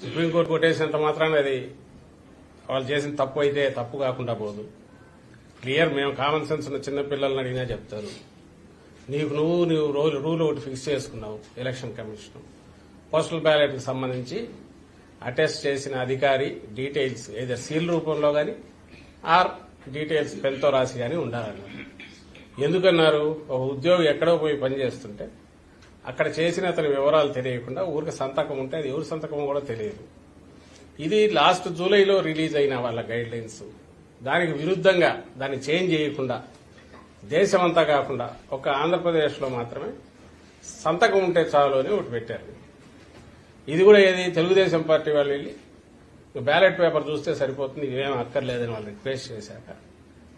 Supreme court కొట్టేసినంత మాత్రాన అది వాళ్ళు చేసిన తప్పు అయితే తప్పు కాకుండా పోదు. క్లియర్, మేము కామన్ సెన్స్ ఉన్న చిన్న పిల్లల్ని అడిగినా చెప్తారు. నువ్వు రూల్ ఒకటి ఫిక్స్ చేసుకున్నావు. ఎలక్షన్ కమిషన్ పోస్టల్ బ్యాలెట్ కు సంబంధించి అటెస్ట్ చేసిన అధికారి డీటెయిల్స్ ఏదో సీల్ రూపంలో గాని ఆర్ డీటెయిల్స్ పెన్తో రాసి గాని ఉండాలన్నారు. ఎందుకన్నారు? ఒక ఉద్యోగి ఎక్కడో పోయి పనిచేస్తుంటే అక్కడ చేసిన అతని వివరాలు తెలియకుండా ఊరికి సంతకం ఉంటే అది ఎవరి సంతకం కూడా తెలియదు. ఇది లాస్ట్ జూలైలో రిలీజ్ అయిన వాళ్ళ గైడ్ లైన్స్. దానికి విరుద్దంగా దాన్ని చేంజ్ చేయకుండా దేశమంతా కాకుండా ఒక ఆంధ్రప్రదేశ్లో మాత్రమే సంతకం ఉంటే చాలు అని ఒకటి పెట్టారు. ఇది కూడా ఏది తెలుగుదేశం పార్టీ వాళ్ళు వెళ్ళి బ్యాలెట్ పేపర్ చూస్తే సరిపోతుంది, ఇవేం అక్కర్లేదని వాళ్ళు రిక్వెస్ట్ చేశాక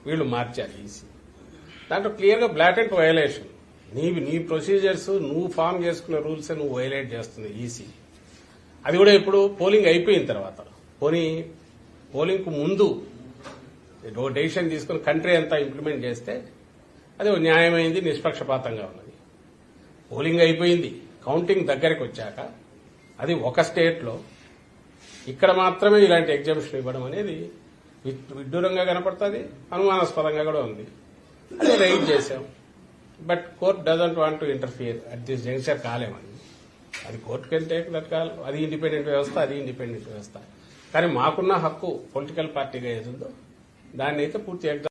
వీళ్ళు మార్చారు ఈసీ. దాంట్లో క్లియర్గా బ్లాటెంట్ వయలేషన్. నీ ప్రొసీజర్స్ నువ్వు ఫామ్ చేసుకున్న రూల్స్ నువ్వు వైలేట్ చేస్తుంది ఈసీ. అది కూడా ఇప్పుడు పోలింగ్ అయిపోయిన తర్వాత, పోలింగ్ కు ముందు డెసిషన్ తీసుకుని కంట్రీ అంతా ఇంప్లిమెంట్ చేస్తే అది న్యాయమైంది, నిష్పక్షపాతంగా ఉన్నది. పోలింగ్ అయిపోయింది, కౌంటింగ్ దగ్గరికి వచ్చాక అది ఒక స్టేట్లో ఇక్కడ మాత్రమే ఇలాంటి ఎగ్జామ్షన్ ఇవ్వడం అనేది విడ్డూరంగా కనపడుతుంది, అనుమానాస్పదంగా కూడా ఉంది. అదే రైట్ చేశాం. But court doesn't want to interfere at this junction. కాలేమని అది కోర్టుకి వెళ్తే అది ఇండిపెండెంట్ వ్యవస్థ, అది ఇండిపెండెంట్ వ్యవస్థ. కానీ మాకున్న హక్కు పొలిటికల్ పార్టీగా ఏదుందో దాన్ని అయితే పూర్తి